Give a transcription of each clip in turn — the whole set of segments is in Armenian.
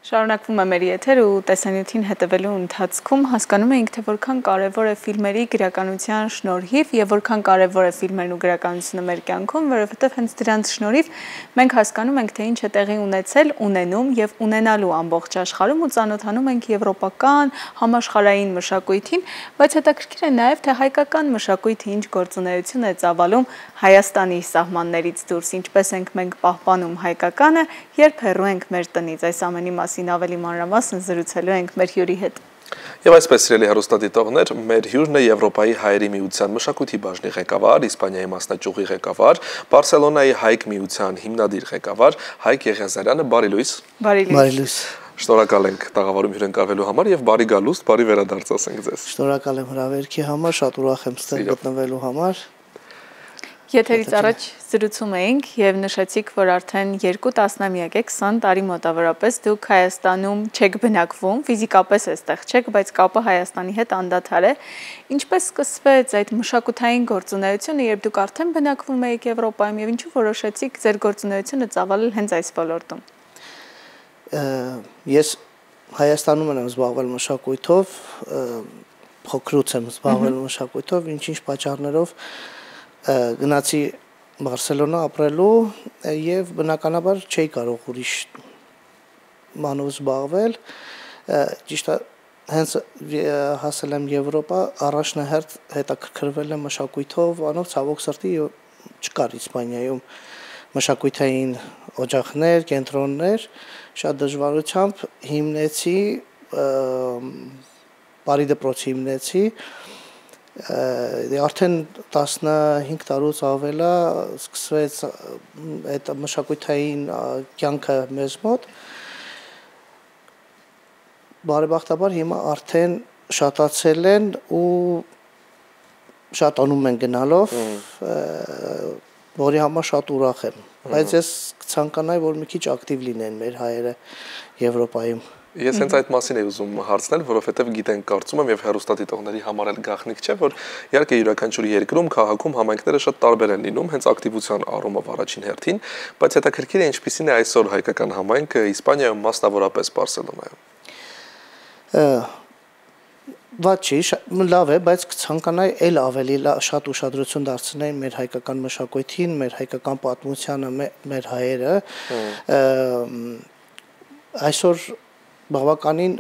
Շարունակվում է մեր եթերը ու տեսանյութին հետևելու ընթացքում հասկանում ենք, թե որքան կարևոր է ֆիլմերի գրականության շնորհիվ եւ որքան կարևոր է ֆիլմերն ու գրականությունը մեր կյանքում, որովհետեւ հենց դրանց շնորհիվ մենք հասկանում ենք, թե ինչ է տեղի ունեցել, ունենում եւ ունենալու ամբողջ աշխարհում ու ծանոթանում ենք եվրոպական, համաշխարհային մշակույթին, բայց հետաքրքիր է նաեւ, թե հայկական մշակույթը ինչ գործունեություն է ծավալում Հայաստանի սահմաններից դուրս, ինչպես ենք մենք պահպանում հայկականը, երբ հեռու ենք մեր տնից, այս ամենի մասին ավելի մանրամասն զրուցելու ենք մեր հյուրի հետ։ Եվ այսպես սիրելի հեռուստադիտողներ, մեր հյուրն է Եվրոպայի հայերի միության մշակույթի բաժնի ղեկավար, Իսպանիայի մասնաճյուղի ղեկավար, Բարսելոնայի Հայք միության հիմնադիր ղեկավար Հայկ Եղիազարյանը, բարի լույս։ Բարի լույս։ Շնորհակալ ենք տաղավարում հյուրընկալվելու համար եւ բարի գալուստ, բարի վերադարձ ասենք ձեզ։ Շնորհակալ եմ հրավերքի համար, շատ ուրախ եմ ստեղ գտնվելու համար։ Եթերից առաջ զրուցում էինք եւ նշեցիք, որ արդեն 2 տասնամյակ է, 20 տարի մոտավորապես դուք Հայաստանում չեք բնակվում, ֆիզիկապես էստեղ չեք, բայց կապը Հայաստանի հետ անդադար է։ Ինչպես սկսվեց այդ մշակութային գործունեությունը, երբ դուք արդեն բնակվում եք Եվրոպայում եւ ինչու որոշեցիք ձեր գործունեությունը ծավալել հենց այս ոլորտում։ Ես Հայաստանում եմ զբաղվել մշակույթով, փոքրուց եմ զբաղվել մշակույթով, ինչ-ինչ պատճառներով գնացի Բարսելոնա ապրելու եւ բնականաբար չէի կարող ուրիշ բանով զբաղվել, ճիշտ է, հենց հասել եմ Եվրոպա, առաջնահերթ հետաքրքրվել եմ մշակույթով, անով ցավոք սրտի չկար Իսպանիայում մշակութային օջախներ, կենտրոններ, շատ դժվարությամբ հիմնեցի, բարի դպրոց հիմնեցի, արդեն 15 տարուց ավել է սկսվեց այդ մշակութային կյանքը մեզ մոտ, բարեբախտաբար հիմա արդեն շատացել են ու շատանում են գնալով, որի համար շատ ուրախ եմ, բայց ես կցանկանայի, որ մի քիչ ակտիվ լինեն մեր հայերը Եվրոպայում։ Ես հենց այդ մասին եմ ուզում հարցնել, որովհետև գիտենք, կարծում եմ եւ հեռուստադիտողների համար էլ գաղտնիք չէ, որ իհարկե յուրաքանչյուր երկրում, քաղաքում համայնքները շատ տարբեր են լինում, հենց ակտիվության առումով առաջին հերթին, բայց հետաքրքիր է ինչպիսին է այսօր հայկական համայնքը Իսպանիայում, մասնավորապես Բարսելոնայում։ Վատ չի, լավ է, բայց կցանկանայի էլ ավելի շատ ուշադրություն դարձնել մեր հայկական մշակույթին, մեր հայկական պատմությանը, մեր հայերը։ Այսօր բավականին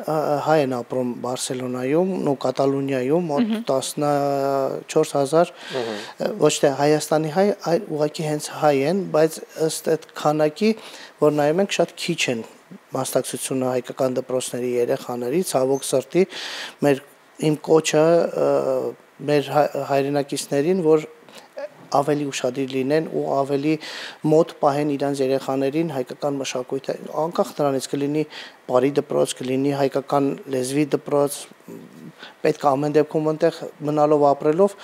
հայ են ապրում Բարսելոնայում ու Կատալոնիայում, մոտ 14000, ոչ թե Հայաստանի հայ, այլ ուղղակի հենց հայ են, բայց ըստ այդ քանակի, որ նայում ենք, շատ քիչ են մասնակցությունը հայկական դպրոցների երեխաների, ցավոք սրտի, իմ կոչը մեր հայրենակիցներին, որ ավելի ուշադիր լինեն ու ավելի մոտ պահեն իրենց երեխաներին հայկական մշակույթը, անկախ նրանից կլինի բարի դպրոց, կլինի հայկական լեզվի դպրոց, պետք է ամեն դեպքում այնտեղ մնալով ապրելով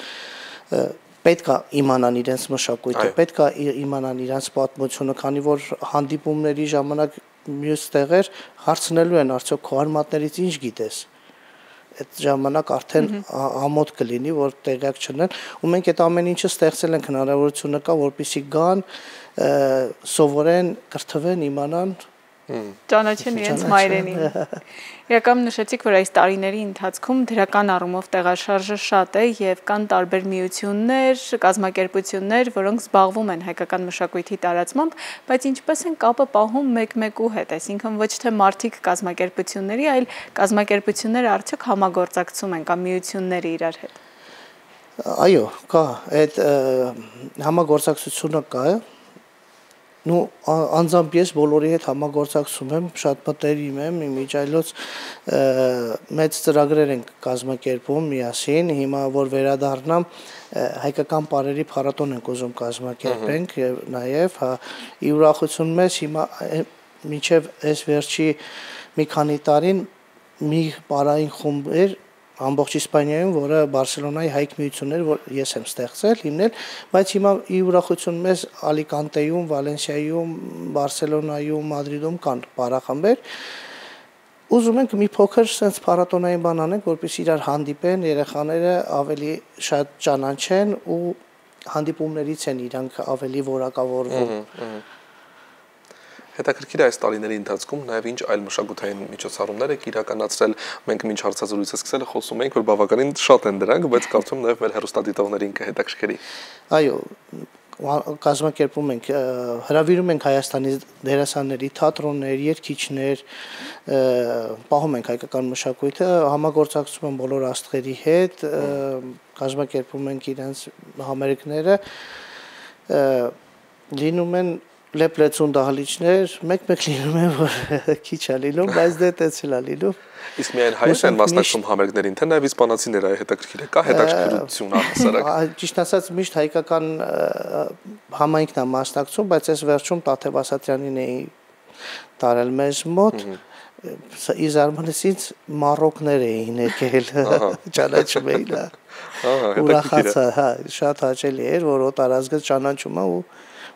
պետք է իմանան իրենց մշակույթը, պետք է իմանան իրենց պատմությունը, քանի որ հանդիպումների ժամանակ մյուս տեղեր հարցնելու են, արդյոք քո արմատներից ինչ գիտես։ Այդ ժամանակ արդեն ամոթ կլինի, որ տեղյակ չունեն, ու մենք այդ ամեն ինչը ստեղծել ենք, հնարավորությունը կա, որպեսզի գան, սովորեն, կրթվեն, իմանան, ճանաչեն իրենց մայրենին։ Իրականում նշեցիք, որ այս տարիների ընթացքում դրական առումով տեղաշարժը շատ է եւ կան տարբեր միություններ, կազմակերպություններ, որոնք զբաղվում են հայկական մշակույթի տարածմամբ, բայց ինչպես են կապը պահում մեկ-մեկու հետ, այսինքն ոչ թե մարդիկ կազմակերպությունների, այլ կազմակերպությունները արդյոք համագործակցում են կամ միությունները իրար հետ։ Այո, կա, այդ համագործակցությունը կա, անձամբ ես բոլորի հետ համագործակցում եմ, շատ մտերիմ եմ, իմիջայլոց մեծ ծրագրեր ենք կազմակերպում միասին, հիմա որ վերադառնամ հայկական պարերի փառատոն ենք ուզում կազմակերպենք եւ նաեւ ի ուրախություն մեզ հիմա մինչեւ այս վերջի մի քանի տարին մի պարային խումբ էր ամբողջ Իսպանիայում, որը Բարսելոնայի հայք միություններ, որ ես եմ ստեղծել, հիմնել, բայց հիմա ի ուրախություն մեզ Ալիկանտեյում, Վալենսիայում, Բարսելոնայում, Մադրիդում կան պարախմբեր։ Ուզում ենք մի փոքր sense փառատոնային բան անենք, որպեսզի իրար հանդիպեն, երեխաները ավելի շատ ճանաչեն ու հանդիպումներից են իրանք ավելի որակավորվում։ Հետաքրքիր է այս տարիների ընթացքում նաև ինչ այլ մշակութային միջոցառումներ եք իրականացրել։ Մենք մինչ հարցազրույցը սկսելը խոսում էինք, որ բավականին շատ են դրանք, բայց կարծում եմ նաև մեր հեռուստադիտողներին կհետաքրքրի։ Այո, կազմակերպում ենք, հրավիրում ենք Հայաստանի դերասանների, թատրոններ, երգիչներ, պահում ենք հայկական մշակույթը, համագործակցում են բոլոր աստղերի հետ, կազմակերպում ենք իրենց համերգները, լինում են լեփլեցուն դահլիճներ, մեկ-մեկ լինում է, որ քիչ է լինում, բայց դե տենց էլ է լինում։ Իսկ միայն հայեր են մասնակցում համերգներին, թե նաև իսպանացիները հետաքրքիր է, կա հետաքրքրություն առհասարակ։ Ճիշտ ասած, միշտ հայկական համայնքն է մասնակցում, բայց այս վերջում Տաթև Ասատրյանին էի տարել մեզ մոտ, ի զարմանալից մարոկներ էին եկել, ճանաչում էին, ուրախացա, շատ հաճելի էր, որ օտարազգը ճանաչում է ու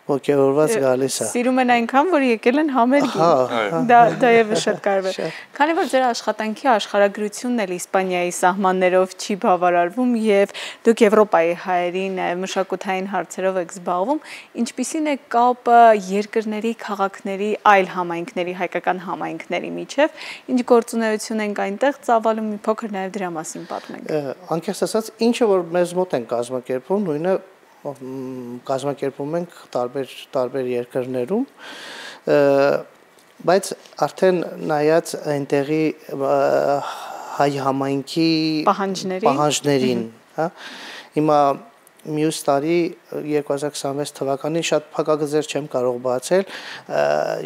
ոգևորված գալիս է։ Սիրում են այնքան, որ եկել են համերգին։ Դա եւս շատ կարևոր է։ Քանի որ ձեր աշխատանքի աշխարհագրությունն էլ Իսպանիայի սահմաններով չի բավարարվում եւ դուք Եվրոպայի հայերի նաեւ մշակութային հարցերով եք զբաղվում, ինչպիսին է կապը երկրների, քաղաքների, այլ համայնքների, հայկական համայնքների միջև, ինչ գործունեություն ենք այնտեղ ծավալում, մի փոքր նաեւ դրա մասին պատմենք։ Անկեղծ ասած, ինչը որ մեզ մոտ են կազմակերպում, նույնը կազմակերպում ենք տարբեր երկրներում, բայց արդեն նայած այնտեղի հայ համայնքի պահանջներին, հա, հիմա մյուս տարի 2026 թվականին շատ փակագծեր չեմ կարող բացել,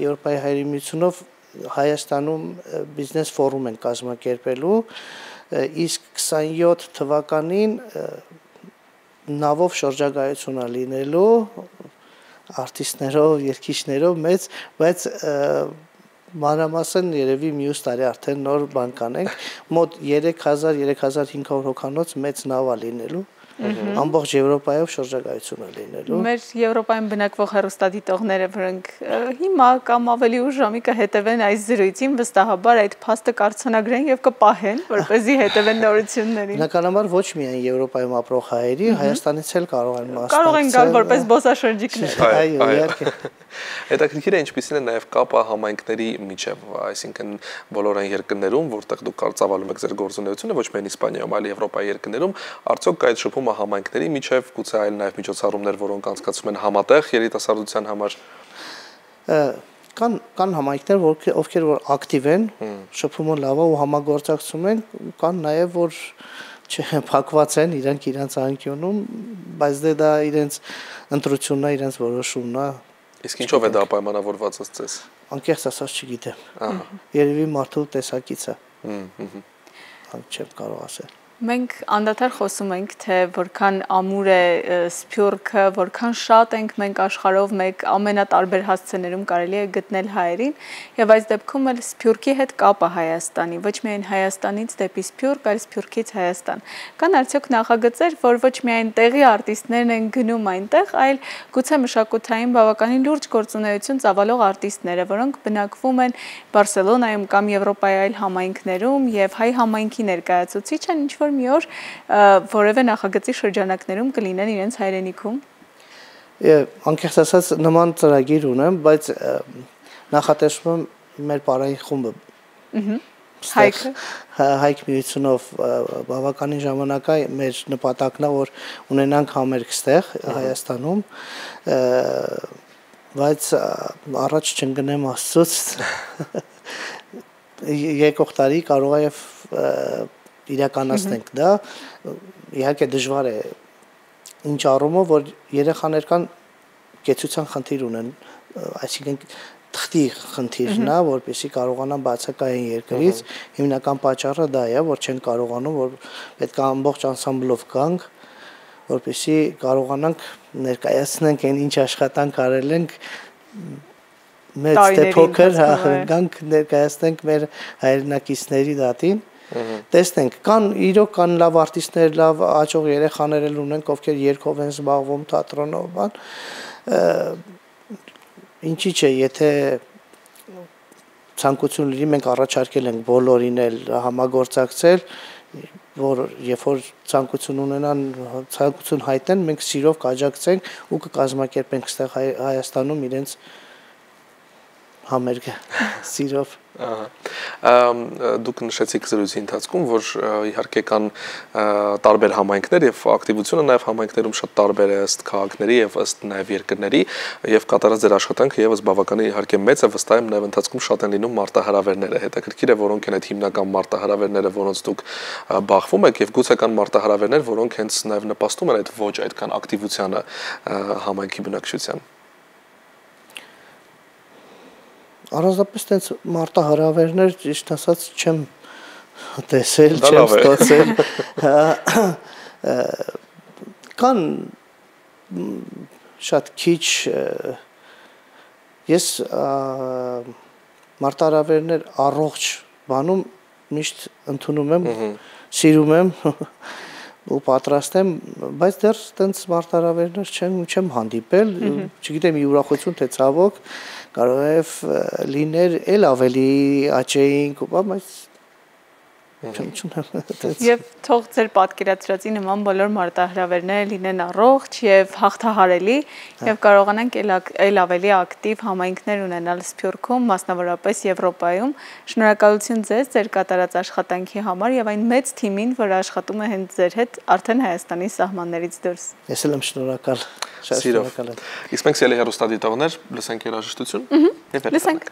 Եվրոպայի հայերի միությունով Հայաստանում բիզնես ֆորում են կազմակերպելու, իսկ 27 թվականին նավով շրջագայություն է լինելու արտիստներով, երգիչներով մեծ, բայց մանրամասն երևի մյուս տարի արդեն նոր բան կանենք, մոտ 3000-3500 հոգանոց մեծ նավ է լինելու, ամբողջ Եվրոպայով շրջագայություն է լինելու։ Մեր Եվրոպայում բնակվող հեռուստադիտողները, որոնք հիմա կամ ավելի ուշ ժամի կհետևեն այս զրույցին, վստահաբար այդ փաստը կառցանագրեն եւ կպահեն, որպեսզի հետևեն նորություններին։ Բնականաբար ոչ միայն Եվրոպայում ապրող հայերի, Հայաստանից էլ կարող են մասնակցել։ Կարող են գալ որպես զբոսաշրջիկներ։ Այո, իհարկե։ Հետաքրքիր է ինչպիսին է նաև կապը համայնքների միջև, այսինքն բոլոր այն երկրներում, որտեղ դուք ծավալում եք ձեր գործունեությունը, ոչ միայն Իսպանիայում, այլ Եվրոպայի երկրներում, արդյոք կա այդ շփումը համայնքների միջև, գուցե այլ նաև միջոցառումներ, որոնք անցկացվում են համատեղ երիտասարդության համար։ Կան համայնքներ, ովքեր որ ակտիվ են, շփումը լավ է ու համագործակցում են, կան նաև որ փակված են իրենց անկյունում, բայց դա իրենց ընտրությունն է, իրենց որոշումն է։ Իսկ ինչով է դա պայմանավորված ըստ ձեզ։ Անկեղծ ասած չգիտեմ։ Երևի մարդու տեսակից է։ Չեմ կարող ասել։ Մենք անդադար խոսում ենք, թե որքան ամուր է Սփյուռքը, որքան շատ ենք մենք աշխարհով մեկ ամենատարբեր հասցեներում կարելի է գտնել հայերին, եւ այս դեպքում էլ Սփյուռքի հետ կապը Հայաստանի, ոչ միայն Հայաստանից դեպի Սփյուռք, այլ Սփյուռքից Հայաստան։ Կան արդյոք նախագծեր, որ ոչ միայն տեղի արտիստներն են գնում այնտեղ, այլ գուցե մշակութային բավականին լուրջ գործունեություն ծավալող արտիստները, որոնք բնակվում են Բարսելոնայում կամ Եվրոպայի այլ համայնքներում եւ հայ համայնքի ներկայացուցիչ են, ինչ որ մի օր որևէ նախագծի շրջանակներում կլինեն իրենց հայրենիքում։ Անկեղծ ասած նման ծրագիր ունեմ, բայց նախատեսում եմ մեր պարային խումբը Հայք միությունով բավականին ժամանակ է մեր նպատակն է, որ ունենանք համերգ ստեղ Հայաստանում, բայց առաջ չընկնեմ Աստծուց, եկող տարի կարող է իրականացնենք դա, իհարկե դժվար է ինչ առումով, որ երեխաներ կան կեցության խնդիր ունեն, այսինքն թղթի խնդիրն է, որպեսզի կարողանան բացակայեն երկրից, հիմնական պատճառը դա է, որ չեն կարողանում, որ պետք է ամբողջ անսամբլով գանք, որպեսզի կարողանանք ներկայացնենք այն ինչ աշխատանք արել ենք մեծ թե փոքր, գանք ներկայացնենք մեր հայրենակիցների դատին, տեսնենք, իրոք կան լավ արտիստներ, լավ աճող երեխաներ էլ ունենք, ովքեր երգով են զբաղվում, թատրոնով, բան, ինչի՞ չէ, եթե ցանկություն լինի, մենք առաջարկել ենք բոլորին էլ համագործակցել, որ երբ որ ցանկություն հայտնեն, մենք սիրով կաջակցենք ու կկազմակերպենք այստեղ Հայաստանում իրենց համերգը սիրով։ Դուք նշեցիք զրույցի ընթացքում, որ իհարկե կան տարբեր համայնքներ եւ ակտիվությունը նաեւ համայնքներում շատ տարբեր է ըստ քաղաքների եւ ըստ նաեւ երկրների եւ կատարած ձեր աշխատանքը եւս բավականին իհարկե մեծ է, վստահ եմ նաեւ ընթացքում շատ են լինում մարտահրավերները, հետաքրքիր է որոնք են այդ հիմնական մարտահրավերները, որոնց դուք բախվում եք եւ գուցե կան մարտահրավերներ, որոնք հենց նաեւ նպաստում են այդ ոչ այդքան ակտիվությանը համայնքի բնակչության։ Առանձնապես տենց մարտահրավերներ ճիշտ ասած չեմ տեսել, չեմ ստացել։ Կան շատ քիչ ես մարտահրավերներ առողջ բանում միշտ ընդունում եմ, սիրում եմ ու պատրաստ եմ, բայց դեռ տենց մարտահրավերներ չեմ հանդիպել, չգիտեմ ի ուրախություն թե ցավոք կարող է լիներ էլ ավելի աճեինք, բայց Եվ թող ձեր պատկերացրածի նման բոլոր մարտահրավերները լինեն առողջ եւ հաղթահարելի եւ կարողանանք ել ավելի ակտիվ համայնքներ ունենալ Սփյուռքում, մասնավորապես Եվրոպայում։ Շնորհակալություն ձեզ ձեր կատարած աշխատանքի համար եւ այն մեծ թիմին, որ աշխատում է հենց ձեր հետ արդեն Հայաստանի սահմաններից դուրս։ Ես էլ եմ շնորհակալ։ Շատ շնորհակալ եմ։ Իսկ մենք սիրելի հեռուստադիտողներ, լսենք երաժշտություն։ Եվ լսենք։